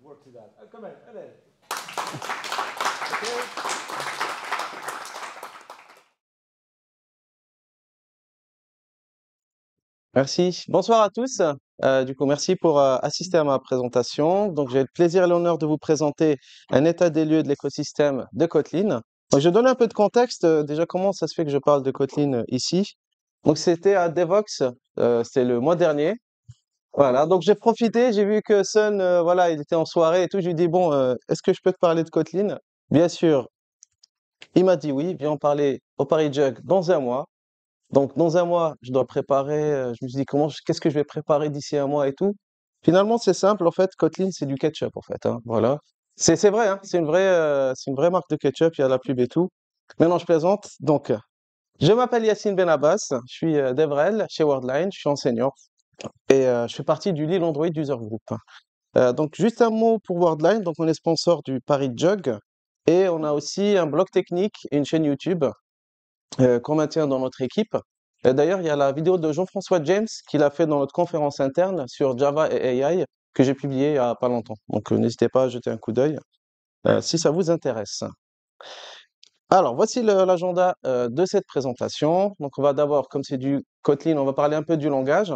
work to that. Quand même, allez. Okay. Merci. Bonsoir à tous. Merci pour assister à ma présentation. Donc, j'ai le plaisir et l'honneur de vous présenter un état des lieux de l'écosystème de Kotlin. Donc, je donne un peu de contexte. Déjà, comment ça se fait que je parle de Kotlin ici? Donc, c'était à Devoxx, c'était le mois dernier. Voilà. Donc, j'ai profité. J'ai vu que Sun, voilà, il était en soirée et tout. Je lui ai dit, bon, est-ce que je peux te parler de Kotlin? Bien sûr. Il m'a dit oui. Viens en parler au Paris Jug dans un mois. Donc, dans un mois, je dois préparer. Je me suis dit, qu'est-ce que je vais préparer d'ici un mois et tout. Finalement, c'est simple. En fait, Kotlin, c'est du ketchup, en fait, hein, voilà. C'est vrai, hein, c'est une vraie marque de ketchup. Il y a la pub et tout. Maintenant, je plaisante. Donc, je m'appelle Yacine Benabbas. Je suis DevRel chez Worldline. Je suis enseignant et je fais partie du Lille Android User Group. Donc, juste un mot pour Worldline. Donc, on est sponsor du Paris Jug et on a aussi un blog technique et une chaîne YouTube qu'on maintient dans notre équipe. D'ailleurs, il y a la vidéo de Jean-François James qu'il a fait dans notre conférence interne sur Java et AI que j'ai publiée il n'y a pas longtemps. Donc, n'hésitez pas à jeter un coup d'œil si ça vous intéresse. Alors, voici l'agenda de cette présentation. Donc, on va d'abord, comme c'est du Kotlin, on va parler un peu du langage.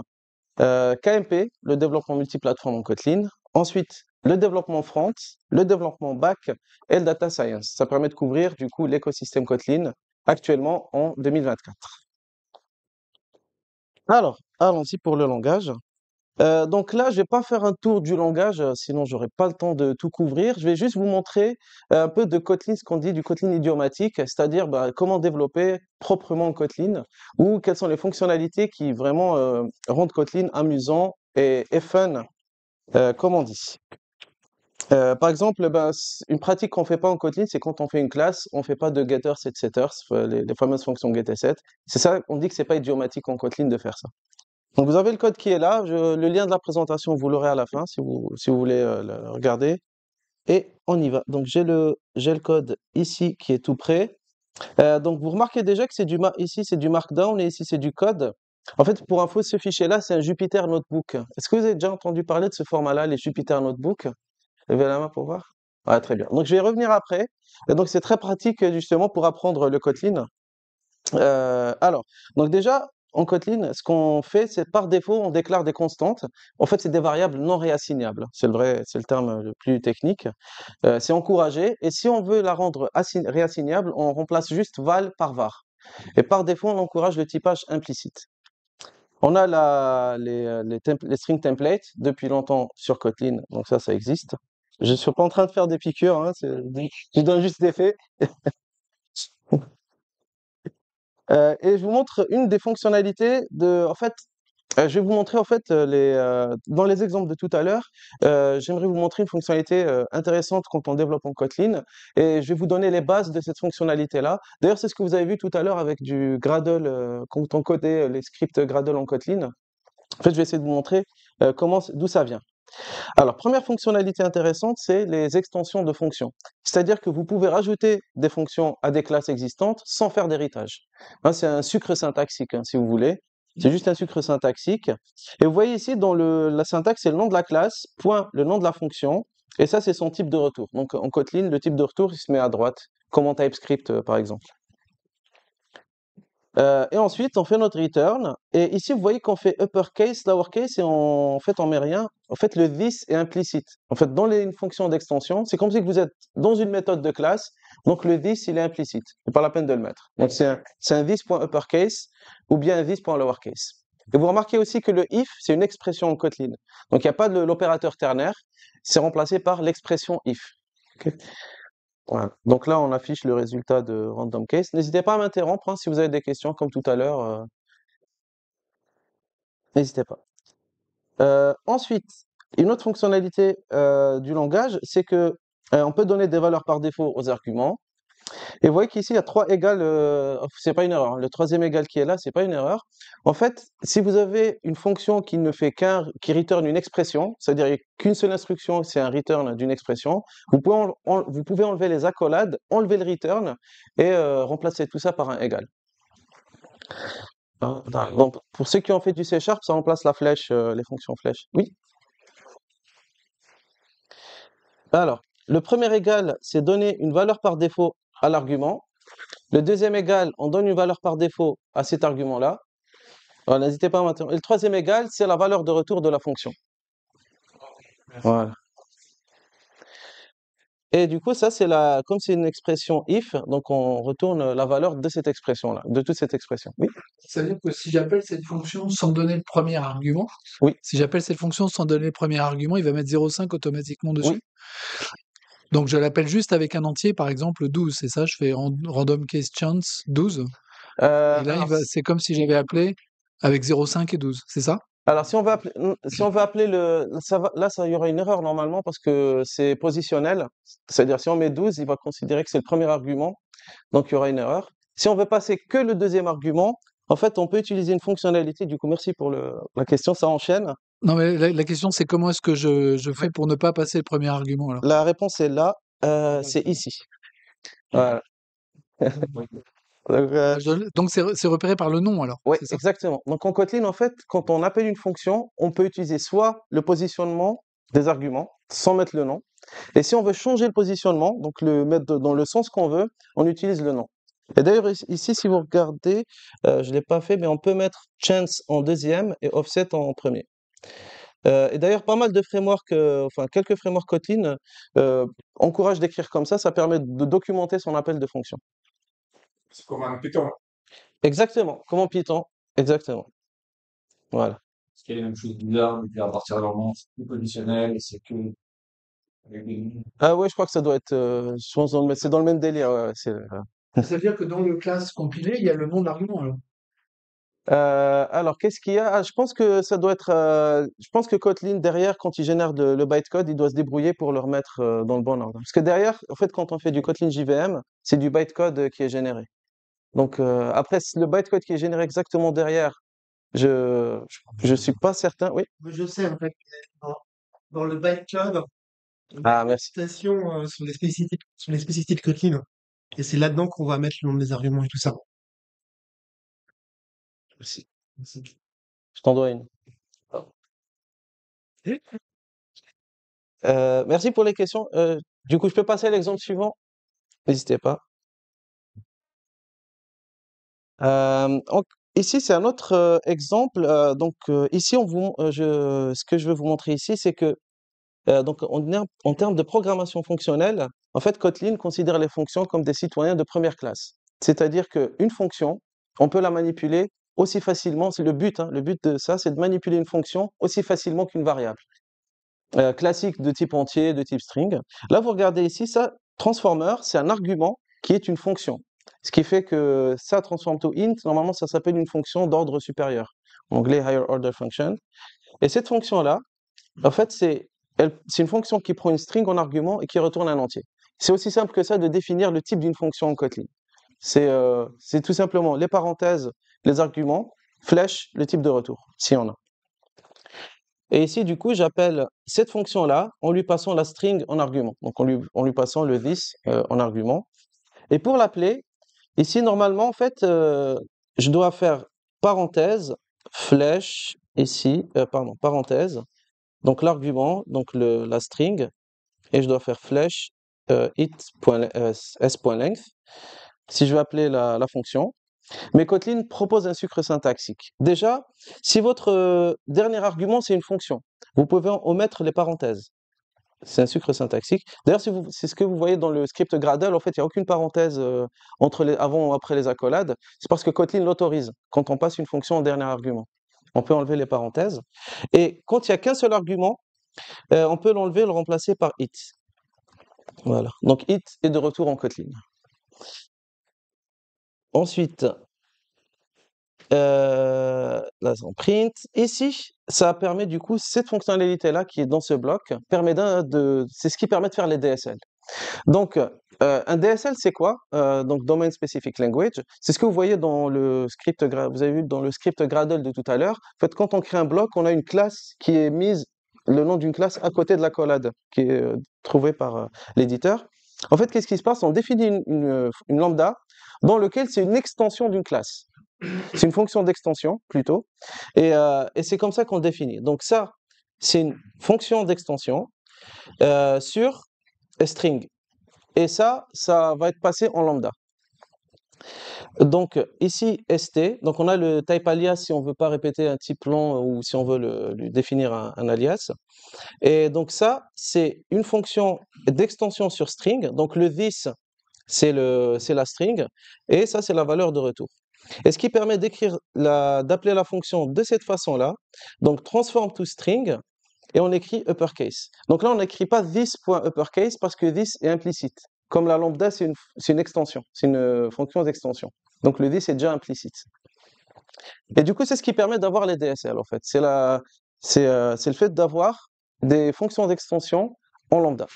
KMP, le développement multiplateforme en Kotlin. Ensuite, le développement front, le développement back et le data science. Ça permet de couvrir du coup l'écosystème Kotlin actuellement en 2024. Alors, allons-y pour le langage. Donc là, je vais pas faire un tour du langage, sinon j'aurai pas le temps de tout couvrir. Je vais juste vous montrer un peu de Kotlin, ce qu'on dit du Kotlin idiomatique, c'est-à-dire comment développer proprement en Kotlin ou quelles sont les fonctionnalités qui vraiment rendent Kotlin amusant et fun, comme on dit. Par exemple, une pratique qu'on fait pas en Kotlin, c'est quand on fait une classe, on fait pas de getters et setters, les fameuses fonctions get et set. C'est ça, on dit que c'est pas idiomatique en Kotlin de faire ça. Donc vous avez le code qui est là. Le lien de la présentation, vous l'aurez à la fin si vous voulez le regarder. Et on y va. Donc j'ai le code ici qui est tout prêt. Donc vous remarquez déjà que ici c'est du Markdown et ici c'est du code. En fait, pour info, ce fichier-là, c'est un Jupyter Notebook. Est-ce que vous avez déjà entendu parler de ce format-là, les Jupyter Notebook? Levez la main pour voir. Ouais, très bien. Donc je vais y revenir après. Et donc c'est très pratique justement pour apprendre le Kotlin. Alors, donc déjà, en Kotlin, ce qu'on fait, c'est par défaut, on déclare des constantes. En fait, c'est des variables non réassignables. C'est le terme le plus technique. C'est encouragé. Et si on veut la rendre réassignable, on remplace juste val par var. Et par défaut, on encourage le typage implicite. On a les string templates depuis longtemps sur Kotlin, donc ça existe. Je suis pas en train de faire des piqûres, hein, je donne juste des faits. Et je vous montre une des fonctionnalités en fait, je vais vous montrer en fait dans les exemples de tout à l'heure, j'aimerais vous montrer une fonctionnalité intéressante quand on développe en Kotlin et je vais vous donner les bases de cette fonctionnalité-là. D'ailleurs, c'est ce que vous avez vu tout à l'heure avec du Gradle, quand on codait les scripts Gradle en Kotlin. En fait, je vais essayer de vous montrer d'où ça vient. Alors, première fonctionnalité intéressante, c'est les extensions de fonctions. C'est-à-dire que vous pouvez rajouter des fonctions à des classes existantes sans faire d'héritage. Hein, c'est un sucre syntaxique, hein, si vous voulez. C'est juste un sucre syntaxique. Et vous voyez ici, dans la syntaxe, c'est le nom de la classe, point, le nom de la fonction. Et ça, c'est son type de retour. Donc, en Kotlin, le type de retour, il se met à droite, comme en TypeScript, par exemple. Et ensuite, on fait notre return. Et ici, vous voyez qu'on fait uppercase, lowercase, et en fait, on met rien. En fait, le this est implicite. En fait, dans une fonction d'extension, c'est comme si vous êtes dans une méthode de classe. Donc, le this, il est implicite. C'est pas la peine de le mettre. Donc, c'est un this.uppercase ou bien un this.lowercase. Et vous remarquez aussi que le if, c'est une expression en Kotlin. Donc, il n'y a pas de l'opérateur ternaire. C'est remplacé par l'expression if. Ok. Voilà. Donc là, on affiche le résultat de random case. N'hésitez pas à m'interrompre hein, si vous avez des questions, comme tout à l'heure. N'hésitez pas. Ensuite, une autre fonctionnalité du langage, c'est que on peut donner des valeurs par défaut aux arguments. Et vous voyez qu'ici, il y a trois égales. C'est pas une erreur, hein. Le troisième égal qui est là, c'est pas une erreur. En fait, si vous avez une fonction qui ne fait qui return une expression, c'est-à-dire il n'y a qu'une seule instruction, c'est un return d'une expression, vous pouvez enlever les accolades, enlever le return et remplacer tout ça par un égal. Donc, pour ceux qui ont fait du C#, ça remplace la flèche, les fonctions flèches. Oui. Alors, le premier égal, c'est donner une valeur par défaut à l'argument. Le deuxième égal, on donne une valeur par défaut à cet argument-là. Alors, n'hésitez pas à maintenir. Et le troisième égal, c'est la valeur de retour de la fonction. Voilà. Et du coup, ça, comme c'est une expression if, donc on retourne la valeur de cette expression-là, de toute cette expression. Oui, Ça veut dire que si j'appelle cette fonction sans donner le premier argument, oui, si j'appelle cette fonction sans donner le premier argument, il va mettre 0,5 automatiquement oui, dessus. Donc je l'appelle juste avec un entier, par exemple 12, c'est ça, je fais random case chance 12. Et là, Alors, c'est comme si j'avais appelé avec 0,5 et 12, c'est ça? alors, si on veut appeler là, il y aura une erreur normalement parce que c'est positionnel. C'est-à-dire, si on met 12, il va considérer que c'est le premier argument, donc il y aura une erreur. Si on veut passer que le deuxième argument, en fait, on peut utiliser une fonctionnalité. Du coup, merci pour la question, ça enchaîne. Non, mais la question, c'est comment est-ce que je fais pour ne pas passer le premier argument, alors? La réponse est là, c'est ici. Voilà. Donc, Donc c'est repéré par le nom, alors, oui, c'est ça? exactement. Donc en Kotlin, en fait, quand on appelle une fonction, on peut utiliser soit le positionnement des arguments, sans mettre le nom. Et si on veut changer le positionnement, donc le mettre dans le sens qu'on veut, on utilise le nom. Et d'ailleurs, ici, si vous regardez, je ne l'ai pas fait, mais on peut mettre chance en deuxième et offset en premier. Et d'ailleurs, pas mal de frameworks, enfin quelques frameworks Kotlin encouragent d'écrire comme ça permet de documenter son appel de fonction. C'est comme un Python. Exactement, comme en Python, exactement. Voilà. Parce qu'il y a les mêmes choses bizarres, mais à partir d'un moment, c'est plus positionnel, et c'est que avec des lignes. Ah ouais, je crois que ça doit être, je pense c'est dans le même délire. Ouais, Ça veut dire que dans le class compilé, il y a le nom de l'argument, alors. Alors, qu'est-ce qu'il y a? Ah, je pense que ça doit être. Je pense que Kotlin derrière, quand il génère le bytecode, il doit se débrouiller pour le remettre dans le bon ordre. Parce que derrière, en fait, quand on fait du Kotlin JVM, c'est du bytecode qui est généré. Donc après, le bytecode qui est généré exactement derrière, je suis pas certain. Oui. Moi, je sais, en fait, dans le bytecode, on a Ah, une merci. citation sur les spécificités de Kotlin. Et c'est là-dedans qu'on va mettre le nom des arguments et tout ça. Merci. Je t'en dois une. Merci pour les questions. Du coup, je peux passer à l'exemple suivant? N'hésitez pas. Donc, ici, c'est un autre exemple. Donc, ici, ce que je veux vous montrer ici, c'est que donc, en termes de programmation fonctionnelle, en fait, Kotlin considère les fonctions comme des citoyens de première classe. C'est-à-dire qu'une fonction, on peut la manipuler aussi facilement, c'est le but, hein, le but de ça, c'est de manipuler une fonction aussi facilement qu'une variable. Classique de type entier, de type string. Là, vous regardez ici, ça, transformer, c'est un argument qui est une fonction. Ce qui fait que ça, transform to int, normalement, ça s'appelle une fonction d'ordre supérieur. En anglais, higher order function. Et cette fonction-là, en fait, c'est une fonction qui prend une string en argument et qui retourne un entier. C'est aussi simple que ça de définir le type d'une fonction en Kotlin. C'est tout simplement les parenthèses, les arguments, flèche, le type de retour, s'il y en a. Et ici, du coup, j'appelle cette fonction-là en lui passant la string en argument. Donc, en lui passant le this en argument. Et pour l'appeler, ici, normalement, en fait, je dois faire parenthèse, flèche, ici, pardon, parenthèse, donc l'argument, donc la string, et je dois faire flèche s.length si je veux appeler la fonction. Mais Kotlin propose un sucre syntaxique. Déjà, si votre dernier argument c'est une fonction, vous pouvez omettre les parenthèses. C'est un sucre syntaxique. D'ailleurs, c'est ce que vous voyez dans le script Gradle, en fait, il n'y a aucune parenthèse avant ou après les accolades. C'est parce que Kotlin l'autorise quand on passe une fonction en dernier argument. On peut enlever les parenthèses. Et quand il n'y a qu'un seul argument, on peut l'enlever et le remplacer par it. Voilà. Donc it est de retour en Kotlin. Ensuite, là, on print. Ici, ça permet du coup, cette fonctionnalité-là qui est dans ce bloc, c'est ce qui permet de faire les DSL. Donc, un DSL, c'est quoi? Donc, Domain Specific Language. C'est ce que vous voyez dans le script, vous avez vu dans le script Gradle de tout à l'heure. En fait, quand on crée un bloc, on a une classe qui est mise, le nom d'une classe à côté de l'accolade, qui est trouvée par l'éditeur. En fait, qu'est-ce qui se passe? On définit une lambda dans laquelle c'est une extension d'une classe. C'est une fonction d'extension, plutôt. Et c'est comme ça qu'on le définit. Donc ça, c'est une fonction d'extension sur string. Et ça va être passé en lambda. Donc ici, st, donc on a le type alias si on veut pas répéter un type long ou si on veut lui définir un alias. Et donc ça, c'est une fonction d'extension sur string. Donc le this, c'est la string, et ça, c'est la valeur de retour. Et ce qui permet d'appeler la fonction de cette façon-là, donc transform to string, et on écrit uppercase. Donc là, on n'écrit pas this.uppercase parce que this est implicite. Comme la lambda, c'est une extension, c'est une fonction d'extension. Donc le this est déjà implicite. Et du coup, c'est ce qui permet d'avoir les DSL, en fait. C'est le fait d'avoir des fonctions d'extension en lambda.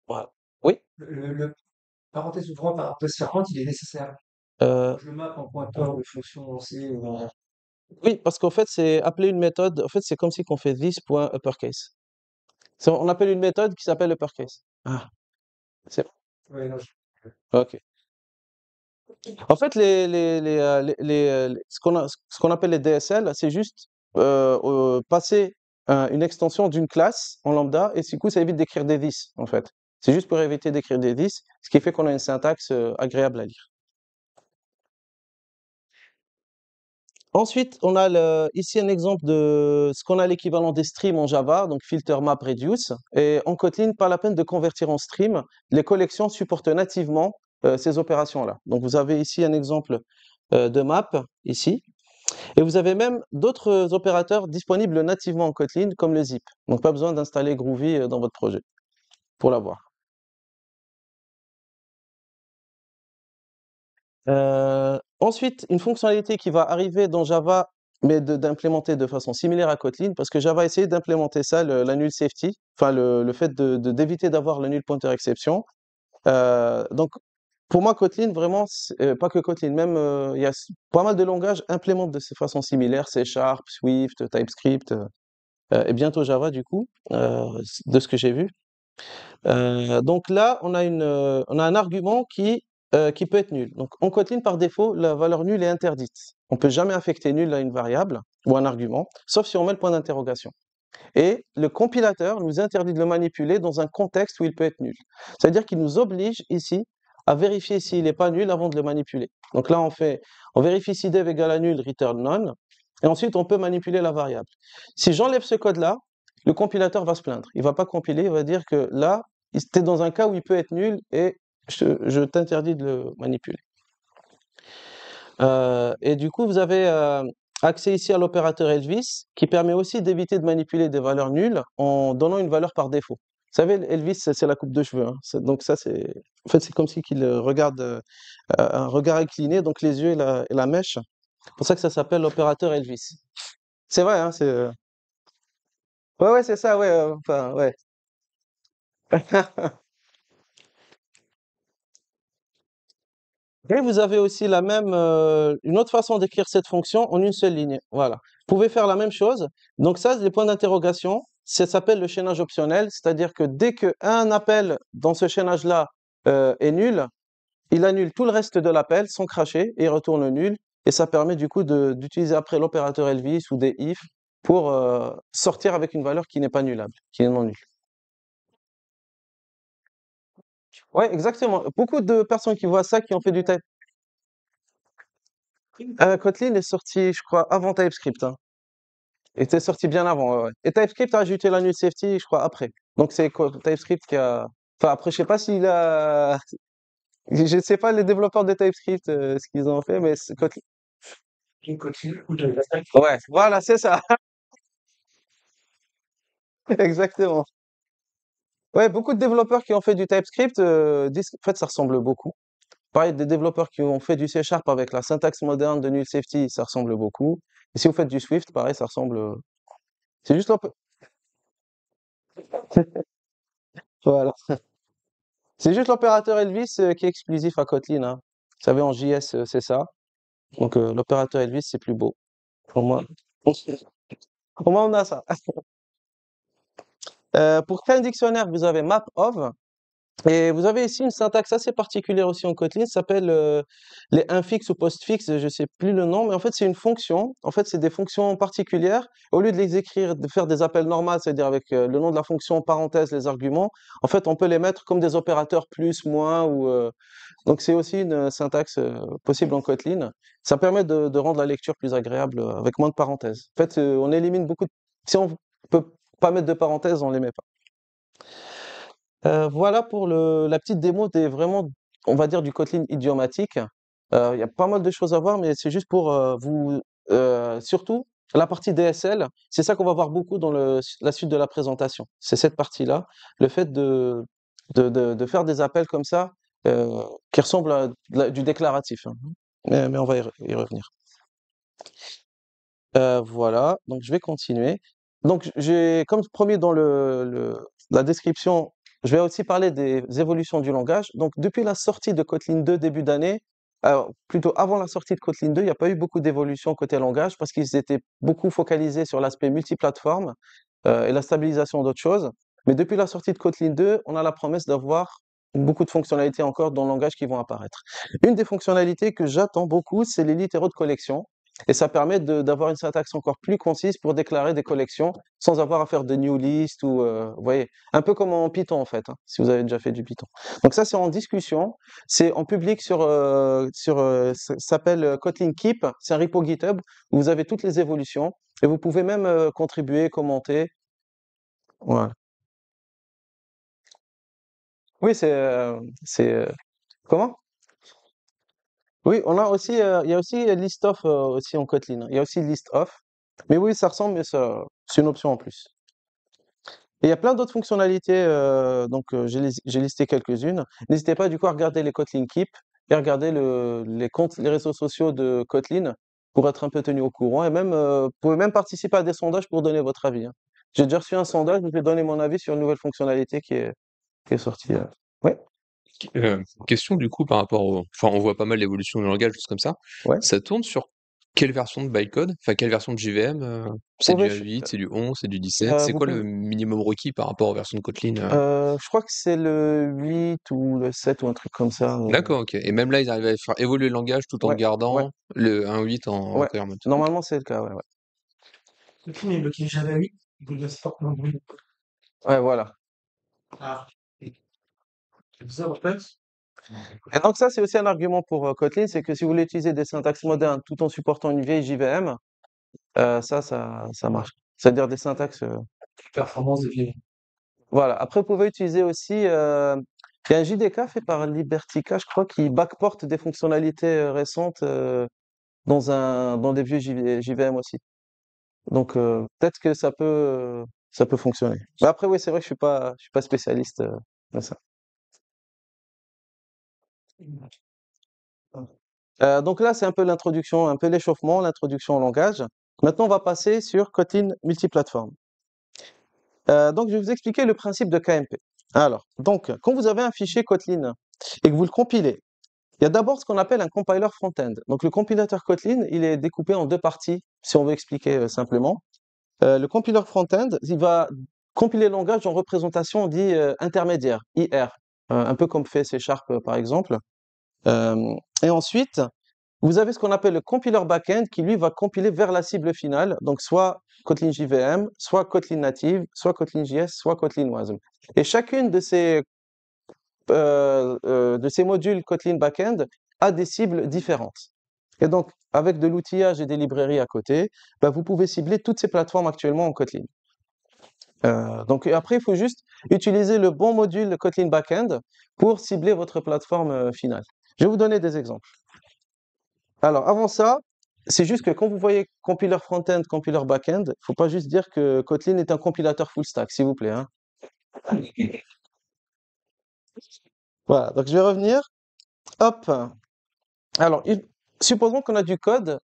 Voilà. Oui. Le parenthèse ouvrant, parenthèse fermante, il est nécessaire. Euh, Je le map en pointeur de fonction lancée. oui, parce qu'en fait, c'est appeler une méthode. En fait, c'est comme si on fait this.uppercase. On appelle une méthode qui s'appelle uppercase. Ah, c'est Ouais, non, ok. En fait, ce qu'on appelle les DSL, c'est juste passer une extension d'une classe en lambda, et du coup, ça évite d'écrire des this, en fait. C'est juste pour éviter d'écrire des this, ce qui fait qu'on a une syntaxe agréable à lire. Ensuite, on a ici un exemple de ce qu'on a l'équivalent des streams en Java, donc filter, map, reduce. Et en Kotlin, pas la peine de convertir en stream. Les collections supportent nativement ces opérations-là. Donc vous avez ici un exemple de map, ici. Et vous avez même d'autres opérateurs disponibles nativement en Kotlin, comme le zip. Donc pas besoin d'installer Groovy dans votre projet pour l'avoir. Ensuite, une fonctionnalité qui va arriver dans Java, mais d'implémenter de façon similaire à Kotlin, parce que Java a essayé d'implémenter ça, la null safety, enfin le fait d'éviter d'avoir le null pointer exception. Donc, pour moi, Kotlin, vraiment, pas que Kotlin, même il y a pas mal de langages implémentent de cette façon similaire, C#, Swift, TypeScript, et bientôt Java du coup, de ce que j'ai vu. Donc là, on a un argument qui peut être nul. Donc en Kotlin, par défaut, la valeur nulle est interdite. On peut jamais affecter nul à une variable ou un argument, sauf si on met le point d'interrogation. Et le compilateur nous interdit de le manipuler dans un contexte où il peut être nul. C'est-à-dire qu'il nous oblige ici à vérifier s'il n'est pas nul avant de le manipuler. Donc là, on vérifie si dev égale à nul, return none, et ensuite on peut manipuler la variable. Si j'enlève ce code-là, le compilateur va se plaindre. Il va pas compiler, il va dire que là, c'était dans un cas où il peut être nul et je t'interdis de le manipuler. Et du coup, vous avez accès ici à l'opérateur Elvis, qui permet aussi d'éviter de manipuler des valeurs nulles en donnant une valeur par défaut. Vous savez, Elvis, c'est la coupe de cheveux. Hein. Donc ça, en fait, c'est comme si qu'il regarde un regard incliné, donc les yeux et la mèche. C'est pour ça que ça s'appelle l'opérateur Elvis. C'est vrai, hein, ouais, c'est ça, ouais, enfin, ouais. Et vous avez aussi une autre façon d'écrire cette fonction en une seule ligne. Voilà. Vous pouvez faire la même chose. Donc ça, les points d'interrogation, ça s'appelle le chaînage optionnel, c'est-à-dire que dès qu'un appel dans ce chaînage-là est nul, il annule tout le reste de l'appel sans cracher et il retourne nul. Et ça permet du coup d'utiliser après l'opérateur Elvis ou des if pour sortir avec une valeur qui n'est pas nullable, qui est non nulle. Ouais, exactement. Beaucoup de personnes qui voient ça, qui ont fait du type. Kotlin est sorti, je crois, avant TypeScript. Hein. Il était sorti bien avant. Ouais, ouais. Et TypeScript a ajouté la null safety, je crois, après. Donc c'est TypeScript qui a. Enfin, après, je sais pas s'il a. Je ne sais pas les développeurs de TypeScript ce qu'ils ont fait, mais Kotlin. Ouais, voilà, c'est ça. Exactement. Ouais, beaucoup de développeurs qui ont fait du TypeScript disent qu'en fait, ça ressemble beaucoup. Pareil, des développeurs qui ont fait du C# avec la syntaxe moderne de null safety, ça ressemble beaucoup. Et si vous faites du Swift, pareil, ça ressemble. C'est juste un peu. Voilà. C'est juste l'opérateur Elvis qui est exclusif à Kotlin. Hein. Vous savez, en JS, c'est ça. Donc l'opérateur Elvis, c'est plus beau. Au moins, au moins on a ça. Pour créer un dictionnaire, vous avez map of. Et vous avez ici une syntaxe assez particulière aussi en Kotlin, ça s'appelle les infixes ou postfixes, je sais plus le nom, mais en fait c'est une fonction. En fait, c'est des fonctions particulières. Au lieu de les écrire, de faire des appels normaux, c'est-à-dire avec le nom de la fonction, parenthèse, les arguments, en fait, on peut les mettre comme des opérateurs plus, moins, ou donc c'est aussi une syntaxe possible en Kotlin. Ça permet de rendre la lecture plus agréable avec moins de parenthèses. En fait, on élimine beaucoup de... Si on peut pas mettre de parenthèses, on les met pas. Voilà pour la petite démo des vraiment, on va dire, du Kotlin idiomatique. Il y a pas mal de choses à voir, mais c'est juste pour surtout la partie DSL, c'est ça qu'on va voir beaucoup dans la suite de la présentation. C'est cette partie-là, le fait de faire des appels comme ça, qui ressemblent à du déclaratif, hein. Mais on va y revenir. Voilà, donc je vais continuer. Donc j'ai, comme promis dans la description, je vais aussi parler des évolutions du langage. Donc depuis la sortie de Kotlin 2 début d'année, alors plutôt avant la sortie de Kotlin 2, il n'y a pas eu beaucoup d'évolution côté langage parce qu'ils étaient beaucoup focalisés sur l'aspect multiplateforme et la stabilisation d'autres choses. Mais depuis la sortie de Kotlin 2, on a la promesse d'avoir beaucoup de fonctionnalités encore dans le langage qui vont apparaître. Une des fonctionnalités que j'attends beaucoup, c'est les littéraux de collection. Et ça permet d'avoir une syntaxe encore plus concise pour déclarer des collections sans avoir à faire de new list ou, vous voyez, un peu comme en Python en fait, hein, si vous avez déjà fait du Python. Donc ça, c'est en discussion, c'est en public ça s'appelle Kotlin Keep, c'est un repo GitHub où vous avez toutes les évolutions et vous pouvez même contribuer, commenter. Voilà. Oui, comment? Oui, on a aussi, il y a aussi list off aussi en Kotlin, hein. Il y a aussi list off. Mais oui, ça ressemble, mais c'est une option en plus. Et il y a plein d'autres fonctionnalités, donc j'ai listé quelques-unes. N'hésitez pas du coup à regarder les Kotlin Keep et regarder les comptes, les réseaux sociaux de Kotlin pour être un peu tenu au courant. Et même, vous pouvez même participer à des sondages pour donner votre avis, hein. J'ai déjà reçu un sondage, je vais donner mon avis sur une nouvelle fonctionnalité qui est sortie. Ouais, Question du coup par rapport au... Enfin, on voit pas mal l'évolution du langage, juste comme ça. ouais. Ça tourne sur quelle version de bytecode? Enfin, quelle version de JVM? C'est Vous du pouvez, 8, c'est du 11, c'est du 17? C'est vous quoi le pouvez, minimum requis par rapport aux versions de Kotlin? je crois que c'est le 8 ou le 7 ou un truc comme ça. D'accord, ok. Et même là, ils arrivent à faire évoluer le langage tout en Ouais, ouais, gardant le 1.8 en ouais. requirement. Ok. Normalement, c'est le cas, ouais, ouais. Kotlin est bloqué Java 8, il faut le support pour Android. Ouais, voilà. Ah, c'est ça en fait. Et donc ça, c'est aussi un argument pour Kotlin, c'est que si vous voulez utiliser des syntaxes modernes tout en supportant une vieille JVM, ça marche. C'est-à-dire des syntaxes. Performance des vieilles. Voilà. Après, vous pouvez utiliser aussi. Il y a un JDK fait par Libertica, je crois, qui backporte des fonctionnalités récentes dans des vieux JVM aussi. Donc peut-être que ça peut fonctionner. Mais après, oui, c'est vrai que je suis pas spécialiste de ça. Donc là, c'est un peu l'introduction, un peu l'échauffement, l'introduction au langage. Maintenant, on va passer sur Kotlin multiplateforme. Donc, je vais vous expliquer le principe de KMP. Alors, donc, quand vous avez un fichier Kotlin et que vous le compilez, il y a d'abord ce qu'on appelle un compiler front-end. Donc, le compilateur Kotlin, il est découpé en deux parties, si on veut expliquer simplement. Le compiler front-end, il va compiler le langage en représentation dit intermédiaire, IR, un peu comme fait C# par exemple. Et ensuite, vous avez ce qu'on appelle le compiler backend qui lui va compiler vers la cible finale, donc soit Kotlin JVM, soit Kotlin Native, soit Kotlin JS, soit Kotlin WASM. Et chacune de ces modules Kotlin backend a des cibles différentes. Et donc, avec de l'outillage et des librairies à côté, bah, vous pouvez cibler toutes ces plateformes actuellement en Kotlin. Donc après, il faut juste utiliser le bon module Kotlin backend pour cibler votre plateforme finale. Je vais vous donner des exemples. Alors, avant ça, c'est juste que quand vous voyez compiler front-end, compiler back-end, il ne faut pas juste dire que Kotlin est un compilateur full stack, s'il vous plaît, hein. Voilà, donc je vais revenir. Hop. Alors, supposons qu'on a du code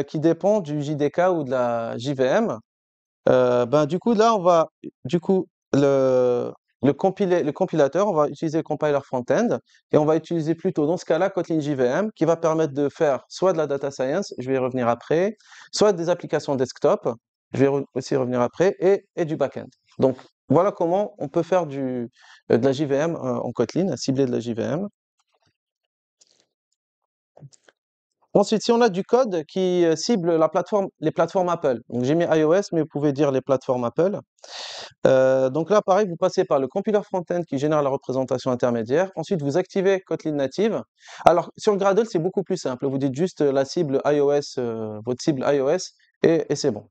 qui dépend du JDK ou de la JVM. Ben, du coup, là, on va, du coup, le compilateur, on va utiliser le compiler front-end et on va utiliser plutôt, dans ce cas-là, Kotlin JVM qui va permettre de faire soit de la data science, je vais y revenir après, soit des applications desktop, je vais aussi revenir après, et du back-end. Donc, voilà comment on peut faire de la JVM en Kotlin, cibler de la JVM. Ensuite, si on a du code qui cible les plateformes Apple, donc j'ai mis iOS, mais vous pouvez dire les plateformes Apple. Donc là, pareil, vous passez par le compiler front-end qui génère la représentation intermédiaire. Ensuite, vous activez Kotlin Native. Alors, sur le Gradle, c'est beaucoup plus simple. Vous dites juste la cible iOS, votre cible iOS, et c'est bon.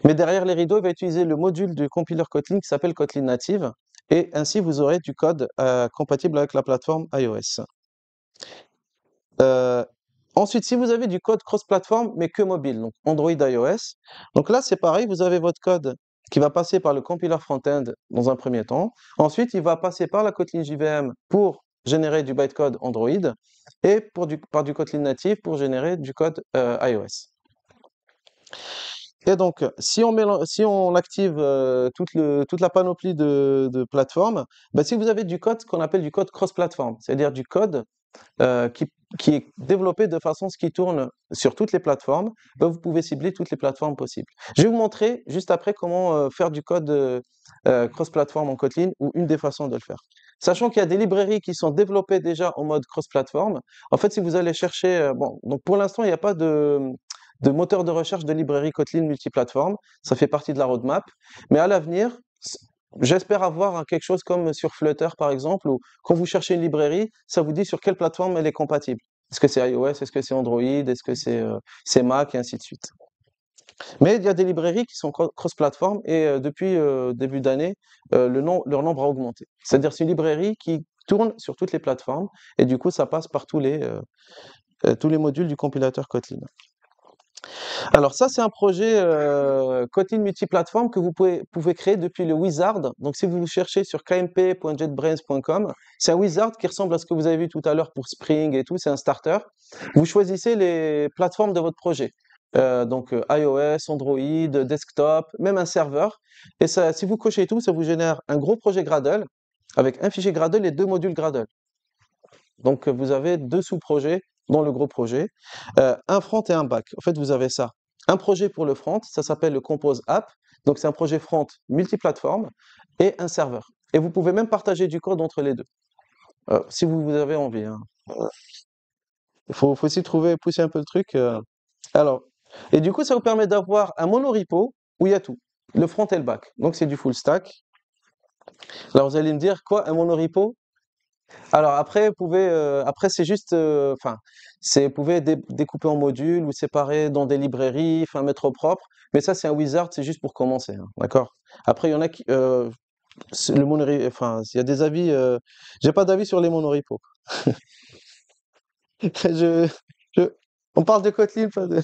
Mais derrière les rideaux, il va utiliser le module du compiler Kotlin qui s'appelle Kotlin Native. Et ainsi, vous aurez du code compatible avec la plateforme iOS. Ensuite, si vous avez du code cross-platform, mais que mobile, donc Android, iOS, donc là, c'est pareil, vous avez votre code qui va passer par le compiler front-end dans un premier temps. Ensuite, il va passer par la Kotlin JVM pour générer du bytecode Android et par du Kotlin native pour générer du code iOS. Et donc, si on active toute la panoplie de plateformes, ben, si vous avez du code, ce qu'on appelle du code cross-platform, c'est-à-dire du code qui est développé de façon à ce qu'il tourne sur toutes les plateformes, ben vous pouvez cibler toutes les plateformes possibles. Je vais vous montrer juste après comment faire du code cross-platform en Kotlin ou une des façons de le faire. Sachant qu'il y a des librairies qui sont développées déjà en mode cross-platform, en fait, si vous allez chercher, bon, donc pour l'instant, il n'y a pas de moteur de recherche de librairie Kotlin multiplateforme, ça fait partie de la roadmap, mais à l'avenir, j'espère avoir quelque chose comme sur Flutter par exemple, où quand vous cherchez une librairie, ça vous dit sur quelle plateforme elle est compatible. Est-ce que c'est iOS, est-ce que c'est Android, est-ce que c'est Mac, et ainsi de suite. Mais il y a des librairies qui sont cross-platform et depuis début d'année, leur nombre a augmenté. C'est-à-dire c'est une librairie qui tourne sur toutes les plateformes et du coup ça passe par tous les modules du compilateur Kotlin. Alors ça, c'est un projet Kotlin multiplateforme que vous pouvez créer depuis le wizard. Donc si vous cherchez sur kmp.jetbrains.com, c'est un wizard qui ressemble à ce que vous avez vu tout à l'heure pour Spring et tout, c'est un starter. Vous choisissez les plateformes de votre projet. Donc iOS, Android, desktop, même un serveur. Et ça, si vous cochez tout, ça vous génère un gros projet Gradle avec un fichier Gradle et 2 modules Gradle. Donc vous avez 2 sous-projets dans le gros projet, un front et un back. En fait, vous avez ça. Un projet pour le front, ça s'appelle le Compose App. Donc c'est un projet front multiplateforme et un serveur. Et vous pouvez même partager du code entre les deux, si vous avez envie, hein. Il faut aussi pousser un peu le truc. Alors, et du coup, ça vous permet d'avoir un monorepo où il y a tout, le front et le back. Donc c'est du full stack. Alors vous allez me dire, quoi, un monorepo? Alors après, après c'est juste, enfin, vous pouvez découper en modules ou séparer dans des librairies, enfin mettre au propre. Mais ça, c'est un wizard, c'est juste pour commencer, hein, d'accord? Après, il y en a qui, enfin, il y a des avis. J'ai pas d'avis sur les monorepos. Je, on parle de Kotlin, pas de.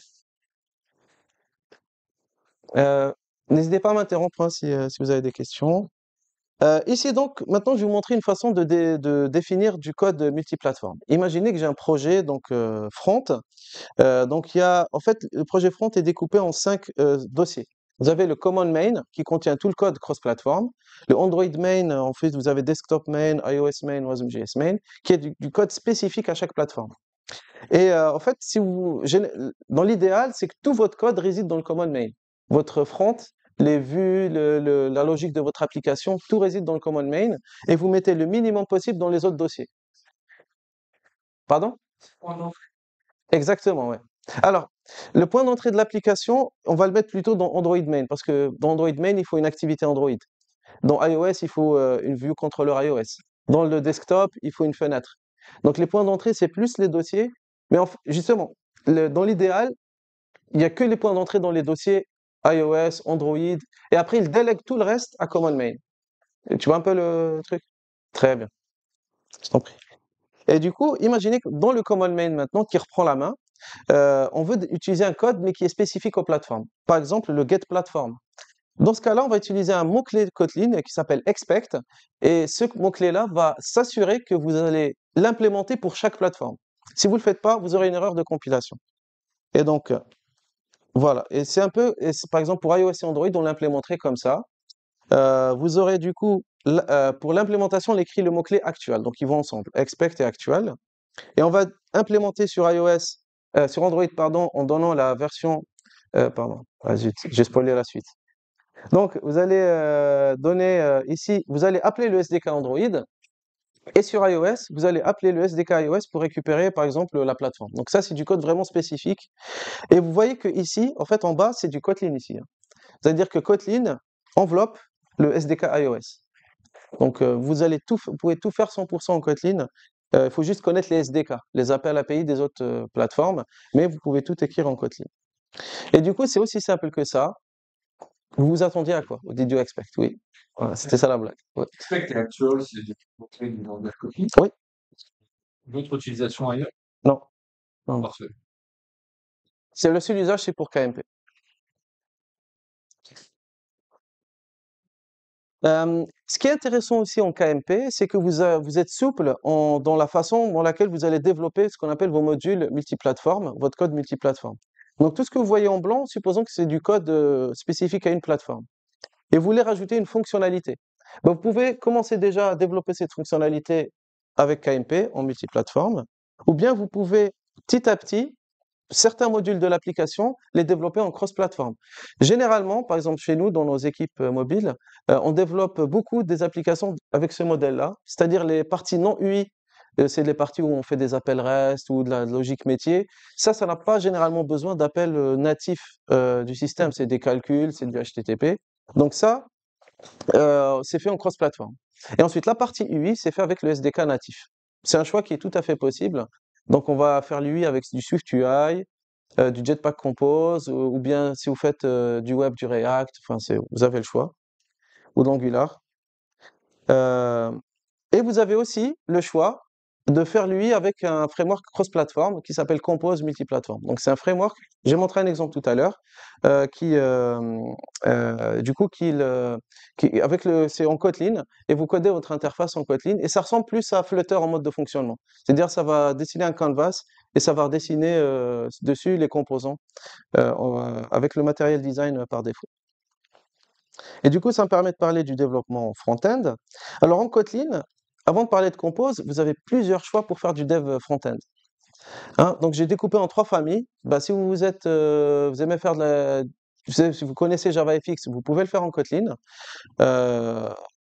N'hésitez pas à m'interrompre hein, si vous avez des questions. Ici donc, maintenant je vais vous montrer une façon de définir du code multiplateforme. Imaginez que j'ai un projet donc front. Donc en fait, le projet front est découpé en 5 dossiers. Vous avez le common main qui contient tout le code cross-platform. Le Android main, en fait, vous avez desktop main, iOS main, WASM.js main, qui est du code spécifique à chaque plateforme. Et en fait, dans l'idéal, c'est que tout votre code réside dans le common main. Votre front, les vues, la logique de votre application, tout réside dans le common main et vous mettez le minimum possible dans les autres dossiers. Pardon? Exactement, ouais. Alors, le point d'entrée de l'application, on va le mettre plutôt dans Android main parce que dans Android main, il faut une activité Android. Dans iOS, il faut une vue contrôleur iOS. Dans le desktop, il faut une fenêtre. Donc les points d'entrée, c'est plus les dossiers, mais justement, dans l'idéal, il n'y a que les points d'entrée dans les dossiers iOS, Android, et après, il délègue tout le reste à common main. Et tu vois un peu le truc? Très bien. Je t'en prie. Et du coup, imaginez que dans le common main maintenant, qui reprend la main, on veut utiliser un code, mais qui est spécifique aux plateformes. Par exemple, le get platform. Dans ce cas-là, on va utiliser un mot-clé Kotlin qui s'appelle expect, et ce mot-clé-là va s'assurer que vous allez l'implémenter pour chaque plateforme. Si vous ne le faites pas, vous aurez une erreur de compilation. Et donc, voilà. Et par exemple, pour iOS et Android, on l'implémenterait comme ça. Vous aurez du coup, pour l'implémentation, on écrit le mot-clé actual. Donc, ils vont ensemble, expect et actual. Et on va implémenter sur Android, pardon, en donnant la version, pardon, zut, j'ai spoilé la suite. Donc, vous allez donner ici, vous allez appeler le SDK Android. Et sur iOS, vous allez appeler le SDK iOS pour récupérer, par exemple, la plateforme. Donc ça, c'est du code vraiment spécifique. Et vous voyez que ici, en fait, en bas, c'est du Kotlin ici. C'est-à-dire que Kotlin enveloppe le SDK iOS. Donc, vous pouvez tout faire 100% en Kotlin. Il faut juste connaître les SDK, les appels API des autres plateformes, mais vous pouvez tout écrire en Kotlin. Et du coup, c'est aussi simple que ça. Vous vous attendiez à quoi? Did you expect? Oui. Voilà, c'était ça la blague. Ouais. Expect et actual, c'est des mots-clés du langage Kotlin. Oui. D'autres utilisations ailleurs? Non. Non. Parfait. C'est le seul usage, c'est pour KMP. Ce qui est intéressant aussi en KMP, c'est que vous êtes souple dans la façon dans laquelle vous allez développer ce qu'on appelle vos modules multiplateformes, votre code multiplateforme. Donc tout ce que vous voyez en blanc, supposons que c'est du code spécifique à une plateforme. Et vous voulez rajouter une fonctionnalité. Ben, vous pouvez commencer déjà à développer cette fonctionnalité avec KMP en multiplateforme, ou bien vous pouvez petit à petit certains modules de l'application, les développer en cross-plateforme. Généralement, par exemple chez nous, dans nos équipes mobiles, on développe beaucoup des applications avec ce modèle-là, c'est-à-dire les parties non UI, c'est les parties où on fait des appels REST ou de la logique métier. Ça n'a pas généralement besoin d'appels natifs du système, c'est des calculs, c'est du HTTP. Donc ça, c'est fait en cross-plateforme. Et ensuite, la partie UI, c'est fait avec le SDK natif. C'est un choix qui est tout à fait possible. Donc, on va faire l'UI avec du Swift UI, du Jetpack Compose, ou bien si vous faites du web, du React, enfin, vous avez le choix, ou de l'Angular. Et vous avez aussi le choix de faire l'UI avec un framework cross-platform qui s'appelle Compose Multiplateforme. Donc, c'est un framework, j'ai montré un exemple tout à l'heure, c'est en Kotlin, et vous codez votre interface en Kotlin, et ça ressemble plus à Flutter en mode de fonctionnement. C'est-à-dire, ça va dessiner un canvas, et ça va dessiner dessus les composants avec le matériel design par défaut. Et du coup, ça me permet de parler du développement front-end. Alors, en Kotlin, avant de parler de Compose, vous avez plusieurs choix pour faire du dev front-end. Hein, donc, j'ai découpé en 3 familles. Bah, si vous aimez faire si vous connaissez JavaFX, vous pouvez le faire en Kotlin.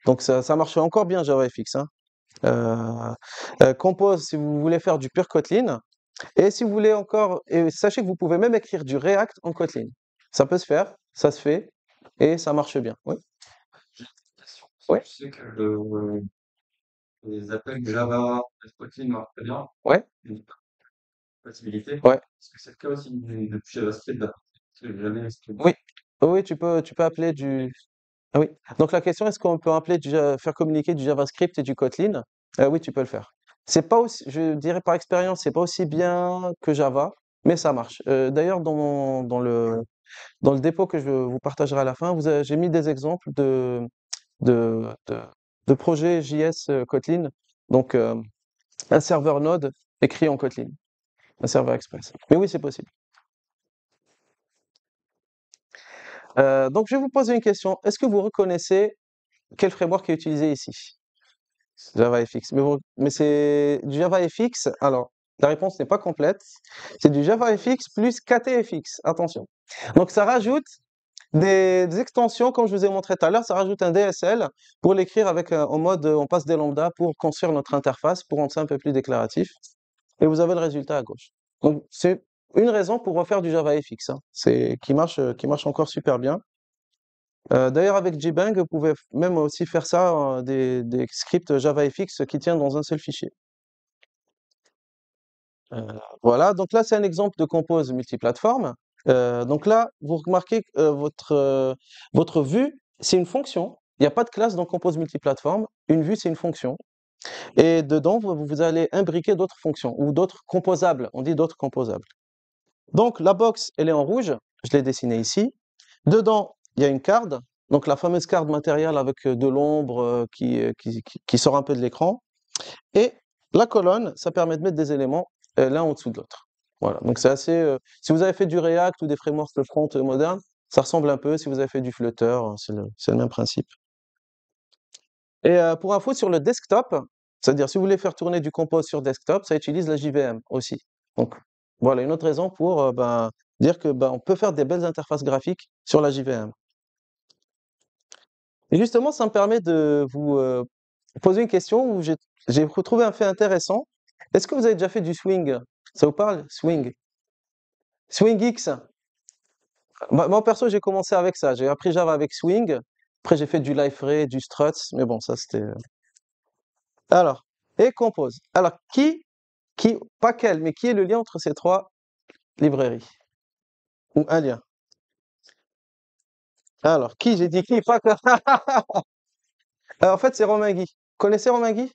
Donc, ça marche encore bien JavaFX. Hein. Compose, si vous voulez faire du pur Kotlin. Et si vous voulez et sachez que vous pouvez même écrire du React en Kotlin. Ça peut se faire, ça se fait, et ça marche bien. Oui. Ouais. Je sais que les appels Java, Kotlin marchent très bien. Ouais. Une possibilité. Ouais. Est-ce que c'est le cas aussi de JavaScript? Oui. Oui, tu peux appeler du. Ah oui. Donc la question, est-ce qu'on peut faire communiquer du JavaScript et du Kotlin? Oui, tu peux le faire. C'est pas aussi, je dirais par expérience, c'est pas aussi bien que Java, mais ça marche. D'ailleurs, dans le dépôt que je vous partagerai à la fin, j'ai mis des exemples de, de, de projets JS Kotlin. Donc, un serveur Node écrit en Kotlin, un serveur Express. Mais oui, c'est possible. Donc, je vais vous poser une question. Est-ce que vous reconnaissez quel framework est utilisé ici? JavaFX. Mais c'est du JavaFX. Alors, la réponse n'est pas complète. C'est du JavaFX plus KTFX. Attention. Donc, ça rajoute des extensions, comme je vous ai montré tout à l'heure, ça rajoute un DSL pour l'écrire en mode on passe des lambdas pour construire notre interface, pour rendre ça un peu plus déclaratif. Et vous avez le résultat à gauche. Donc, c'est une raison pour refaire du JavaFX, hein, qui marche encore super bien. D'ailleurs, avec JBang, vous pouvez même aussi faire ça, des scripts JavaFX qui tiennent dans un seul fichier. Voilà, donc là, c'est un exemple de compose multiplateforme. Donc là, vous remarquez que votre vue, c'est une fonction. Il n'y a pas de classe dans compose multiplateforme. Une vue, c'est une fonction. Et dedans, vous allez imbriquer d'autres fonctions ou d'autres composables. On dit d'autres composables. Donc la box, elle est en rouge. Je l'ai dessinée ici. Dedans, il y a une card. Donc la fameuse card matérielle avec de l'ombre qui sort un peu de l'écran. Et la colonne, ça permet de mettre des éléments l'un au-dessous de l'autre. Voilà, donc c'est assez. Si vous avez fait du React ou des frameworks de front modernes, ça ressemble un peu. Si vous avez fait du Flutter, c'est le même principe. Et pour info, sur le desktop, c'est-à-dire si vous voulez faire tourner du Compose sur desktop, ça utilise la JVM aussi. Donc voilà, une autre raison pour dire que on peut faire des belles interfaces graphiques sur la JVM. Et justement, ça me permet de vous poser une question où j'ai retrouvé un fait intéressant. Est-ce que vous avez déjà fait du swing? Ça vous parle? Swing. Swing X. Moi, perso, j'ai commencé avec ça. J'ai appris Java avec Swing. Après, j'ai fait du Liferay, du Struts. Mais bon, ça, c'était. Alors, et Compose. Alors, pas quel, mais qui est le lien entre ces trois librairies? Ou un lien? Alors, qui? J'ai dit qui? Pas que. En fait, c'est Romain Guy. Connaissez Romain Guy?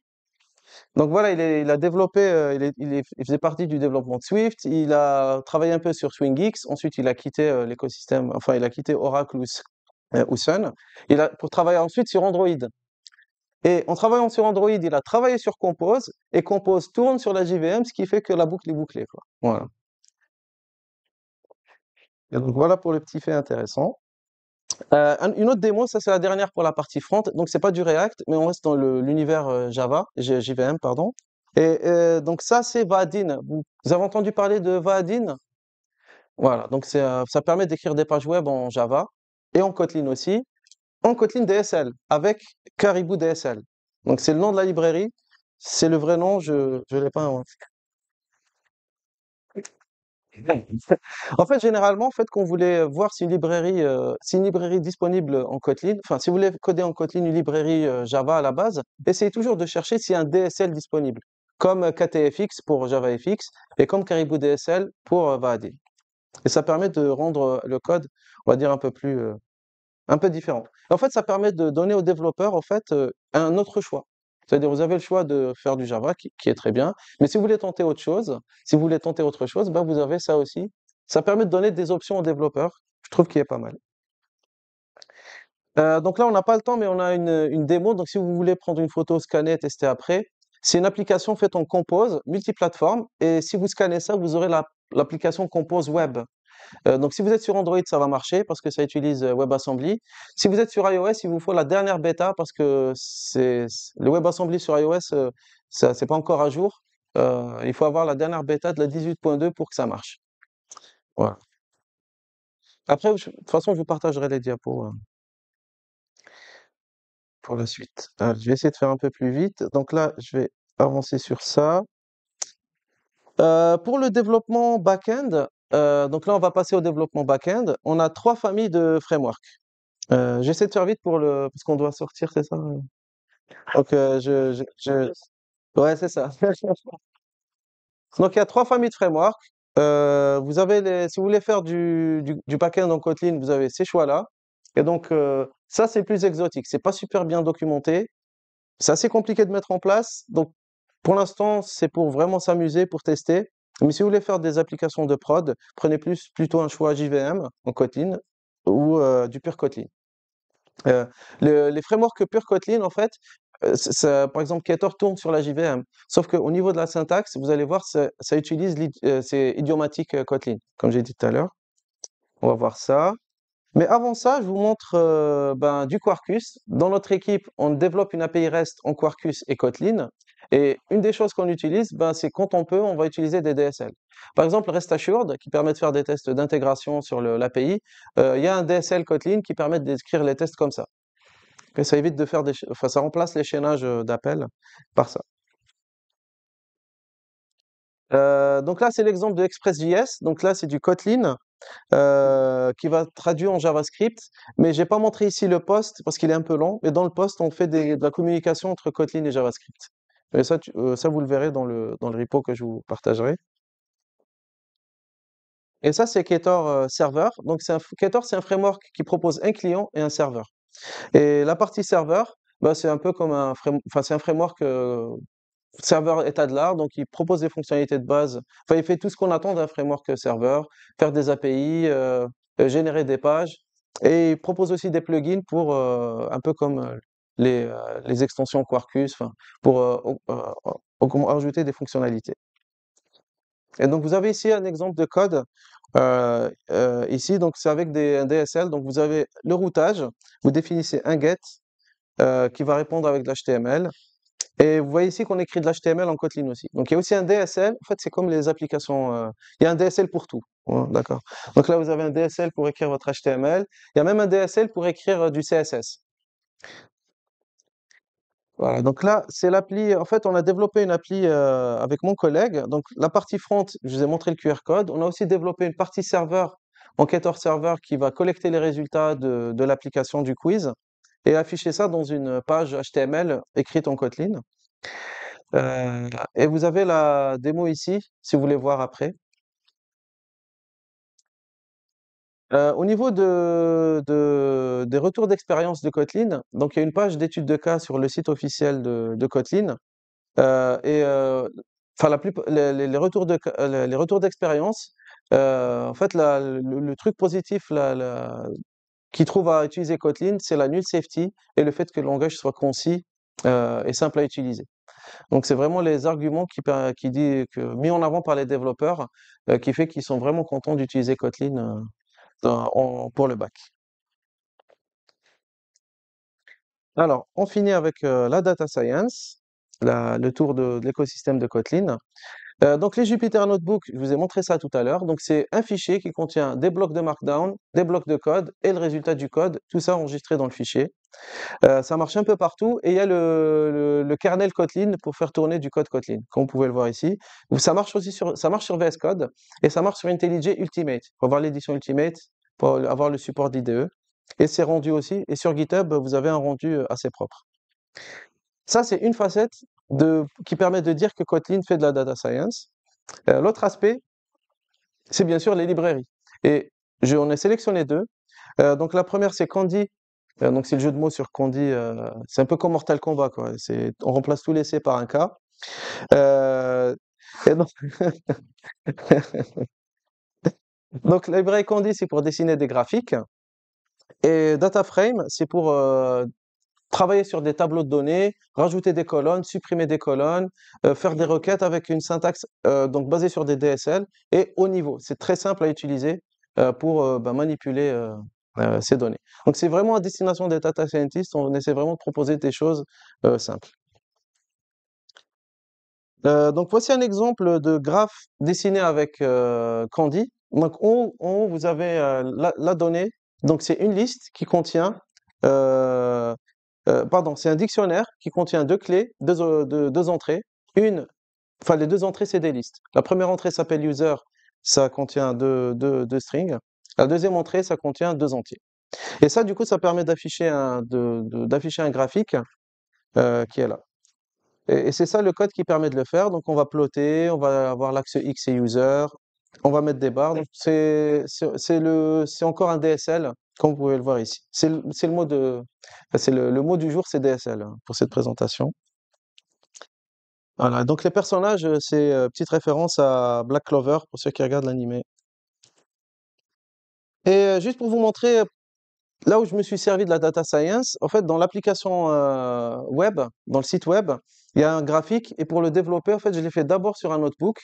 Donc voilà, il a développé, il faisait partie du développement de Swift. Il a travaillé un peu sur SwingX. Ensuite, il a quitté l'écosystème. Enfin, il a quitté Oracle ou Sun. Pour travailler ensuite sur Android. Et en travaillant sur Android, il a travaillé sur Compose. Et Compose tourne sur la JVM, ce qui fait que la boucle est bouclée, quoi. Voilà. Et donc voilà pour le petit fait intéressant. Une autre démo, ça c'est la dernière pour la partie front. Donc c'est pas du React, mais on reste dans l'univers Java, JVM, pardon. Et donc ça c'est Vaadin. Vous avez entendu parler de Vaadin? Voilà, donc ça permet d'écrire des pages web en Java et en Kotlin aussi, en Kotlin DSL avec Caribou DSL. Donc c'est le nom de la librairie, c'est le vrai nom, je l'ai pas inventé. En fait, généralement, en fait, quand vous voulez voir si une librairie est disponible en Kotlin, enfin, si vous voulez coder en Kotlin une librairie Java à la base, essayez toujours de chercher s'il y a un DSL disponible, comme KTFX pour JavaFX et comme Caribou DSL pour Vaadin. Et ça permet de rendre le code, on va dire, un peu différent. En fait, ça permet de donner aux développeurs, en fait, un autre choix. C'est-à-dire, vous avez le choix de faire du Java, qui est très bien, mais si vous voulez tenter autre chose, si vous voulez tenter autre chose, ben, vous avez ça aussi. Ça permet de donner des options aux développeurs. Je trouve qu'il est pas mal. Donc là, on n'a pas le temps, mais on a une démo. Donc, si vous voulez prendre une photo, scanner, tester après, c'est une application faite en Compose, multiplateforme. Et si vous scannez ça, vous aurez l'application Compose Web. Donc, si vous êtes sur Android, ça va marcher parce que ça utilise WebAssembly. Si vous êtes sur iOS, il vous faut la dernière bêta parce que le WebAssembly sur iOS, ça, c'est pas encore à jour. Il faut avoir la dernière bêta de la 18.2 pour que ça marche. Voilà. Après, de toute façon, je vous partagerai les diapos pour la suite. Je vais essayer de faire un peu plus vite. Donc là, je vais avancer sur ça. Pour le développement back-end, donc là, on va passer au développement back-end. On a trois familles de frameworks. J'essaie de faire vite parce qu'on doit sortir, c'est ça? Donc, ouais, c'est ça. Donc, il y a trois familles de frameworks. Si vous voulez faire du back-end en Kotlin, vous avez ces choix-là. Et donc, ça, c'est plus exotique. C'est pas super bien documenté. C'est assez compliqué de mettre en place. Donc, pour l'instant, c'est pour vraiment s'amuser, pour tester. Mais si vous voulez faire des applications de prod, prenez plutôt un choix JVM en Kotlin ou du pur Kotlin. Les frameworks pure Kotlin, en fait, par exemple, Ktor tourne sur la JVM. Sauf qu'au niveau de la syntaxe, vous allez voir, ça utilise c'est idiomatique Kotlin, comme j'ai dit tout à l'heure. On va voir ça. Mais avant ça, je vous montre du Quarkus. Dans notre équipe, on développe une API REST en Quarkus et Kotlin. Et une des choses qu'on utilise, c'est quand on peut, on va utiliser des DSL. Par exemple, REST Assured, qui permet de faire des tests d'intégration sur l'API. Il y a un DSL Kotlin qui permet d'écrire les tests comme ça. Et ça évite de faire ça remplace les chaînages d'appels par ça. Donc là, c'est l'exemple de Express.js. Donc là, c'est du Kotlin qui va traduire en JavaScript. Mais j'ai pas montré ici le post parce qu'il est un peu long. Mais dans le post, on fait de la communication entre Kotlin et JavaScript. Et ça, vous le verrez dans le repo que je vous partagerai. Et ça, c'est Ktor Server. Donc Ktor, c'est un framework qui propose un client et un serveur. Et la partie serveur, c'est un peu comme c'est un framework serveur état de l'art, donc il propose des fonctionnalités de base. Enfin, il fait tout ce qu'on attend d'un framework serveur, faire des API, générer des pages, et il propose aussi des plugins pour un peu comme les extensions Quarkus, pour ajouter des fonctionnalités. Et donc vous avez ici un exemple de code. Ici, donc c'est avec un DSL. Donc vous avez le routage, vous définissez un get qui va répondre avec de l'HTML. Et vous voyez ici qu'on écrit de l'HTML en Kotlin aussi. Donc il y a aussi un DSL. En fait, c'est comme les applications. Il y a un DSL pour tout. Ouais, d'accord. Donc là, vous avez un DSL pour écrire votre HTML. Il y a même un DSL pour écrire du CSS. Voilà, donc là, c'est l'appli. En fait, on a développé une appli avec mon collègue. Donc, la partie front, je vous ai montré le QR code. On a aussi développé une partie serveur, enquêteur serveur, qui va collecter les résultats de l'application du quiz et afficher ça dans une page HTML écrite en Kotlin. Et vous avez la démo ici, si vous voulez voir après. Au niveau des retours d'expérience de Kotlin, donc il y a une page d'études de cas sur le site officiel de Kotlin. Enfin, les retours les retours d'expérience, en fait, le truc positif qu'ils trouvent à utiliser Kotlin, c'est la null safety et le fait que le langage soit concis et simple à utiliser. Donc, c'est vraiment les arguments mis en avant par les développeurs qui fait qu'ils sont vraiment contents d'utiliser Kotlin pour le bac. Alors, on finit avec la data science, le tour de l'écosystème de Kotlin. Donc, les Jupyter Notebook, je vous ai montré ça tout à l'heure. Donc, c'est un fichier qui contient des blocs de Markdown, des blocs de code et le résultat du code, tout ça enregistré dans le fichier. Ça marche un peu partout et il y a le kernel Kotlin pour faire tourner du code Kotlin, comme vous pouvez le voir ici. Ça marche sur VS Code et ça marche sur IntelliJ Ultimate. Pour avoir l'édition Ultimate, pour avoir le support d'IDE. Et c'est rendu aussi. Et sur GitHub, vous avez un rendu assez propre. Ça, c'est une facette qui permet de dire que Kotlin fait de la data science. L'autre aspect, c'est bien sûr les librairies. Et on a sélectionné deux. Donc la première, c'est Candy. Donc c'est le jeu de mots sur Candy. C'est un peu comme Mortal Kombat, quoi. On remplace tous les C par un K. Et donc, donc la librairie Candy, c'est pour dessiner des graphiques. Et DataFrame, c'est pour travailler sur des tableaux de données, rajouter des colonnes, supprimer des colonnes, faire des requêtes avec une syntaxe donc basée sur des DSL et haut niveau. C'est très simple à utiliser pour manipuler ces données. Donc c'est vraiment à destination des data scientists, on essaie vraiment de proposer des choses simples. Donc voici un exemple de graphe dessiné avec Candy. Donc en haut, vous avez la donnée. Donc c'est une liste qui contient pardon, c'est un dictionnaire qui contient deux clés, deux entrées. Enfin, les deux entrées, c'est des listes. La première entrée s'appelle user, ça contient deux strings. La deuxième entrée, ça contient deux entiers. Et ça, du coup, ça permet d'afficher un graphique qui est là. Et c'est ça le code qui permet de le faire. Donc, on va plotter, on va avoir l'axe X et user, on va mettre des barres. Donc, c'est encore un DSL, comme vous pouvez le voir ici. C'est le mot du jour, c'est DSL pour cette présentation. Voilà. Donc, les personnages, c'est petite référence à Black Clover pour ceux qui regardent l'animé. Et juste pour vous montrer là où je me suis servi de la data science, en fait, dans l'application web, dans le site web, il y a un graphique et pour le développer, en fait, je l'ai fait d'abord sur un notebook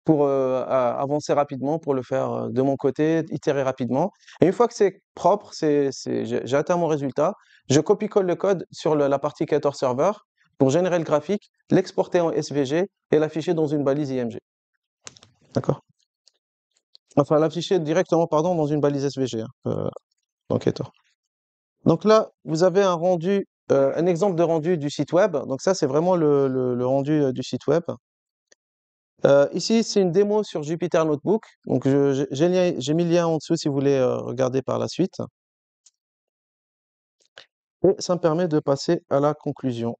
pour avancer rapidement, pour le faire de mon côté, itérer rapidement. Et une fois que c'est propre, j'ai atteint mon résultat, je copie-colle le code sur la partie Ktor Server pour générer le graphique, l'exporter en SVG et l'afficher dans une balise IMG. D'accord? Enfin, l'afficher directement, pardon, dans une balise SVG, dans Ktor. Donc là, vous avez un exemple de rendu du site web. Donc ça, c'est vraiment le rendu du site web. Ici, c'est une démo sur Jupyter Notebook. Donc j'ai mis le lien en dessous si vous voulez regarder par la suite. Et ça me permet de passer à la conclusion.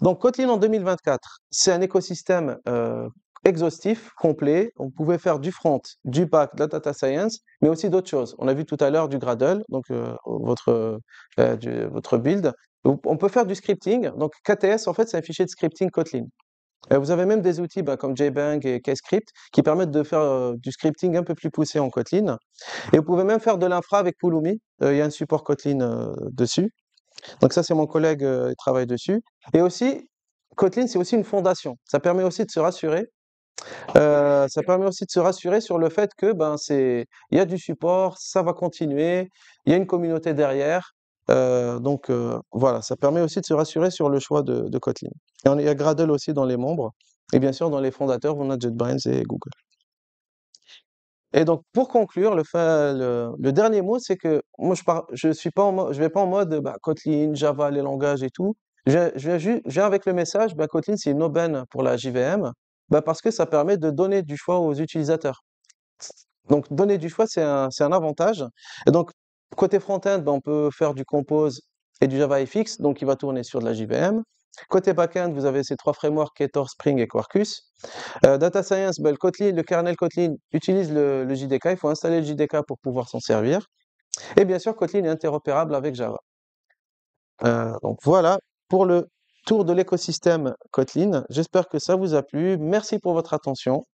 Donc Kotlin en 2024, c'est un écosystème exhaustif, complet. On pouvait faire du front, du back, de la data science, mais aussi d'autres choses. On a vu tout à l'heure du Gradle, donc votre build. On peut faire du scripting. Donc KTS, en fait, c'est un fichier de scripting Kotlin. Vous avez même des outils comme JBang et KScript qui permettent de faire du scripting un peu plus poussé en Kotlin. Et vous pouvez même faire de l'infra avec Pulumi. Il y a un support Kotlin dessus. Donc ça, c'est mon collègue qui travaille dessus. Et aussi, Kotlin, c'est aussi une fondation. Ça permet aussi de se rassurer. Sur le fait que il y a du support, ça va continuer, il y a une communauté derrière. Voilà, ça permet aussi de se rassurer sur le choix de Kotlin. Et il y a Gradle aussi dans les membres. Et bien sûr, dans les fondateurs, on a JetBrains et Google. Et donc, pour conclure, le dernier mot, c'est que moi, je suis pas je vais pas en mode bah, Kotlin, Java, les langages et tout. Je viens avec le message, bah, Kotlin, c'est une aubaine pour la JVM, bah, parce que ça permet de donner du choix aux utilisateurs. Donc, donner du choix, c'est un avantage. Et donc, côté front-end, bah, on peut faire du Compose et du JavaFX, donc il va tourner sur de la JVM. Côté back-end, vous avez ces trois frameworks, Ktor, Spring et Quarkus. Data Science, ben, le kernel Kotlin utilise le JDK, il faut installer le JDK pour pouvoir s'en servir. Et bien sûr, Kotlin est interopérable avec Java. Donc voilà pour le tour de l'écosystème Kotlin. J'espère que ça vous a plu. Merci pour votre attention.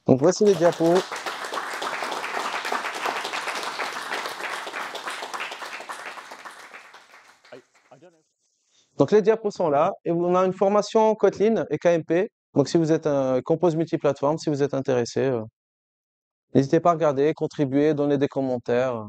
Donc voici les diapos. Donc les diapos sont là et on a une formation Kotlin et KMP. Donc si vous êtes un compose multiplateforme, si vous êtes intéressé, n'hésitez pas à regarder, contribuer, donner des commentaires.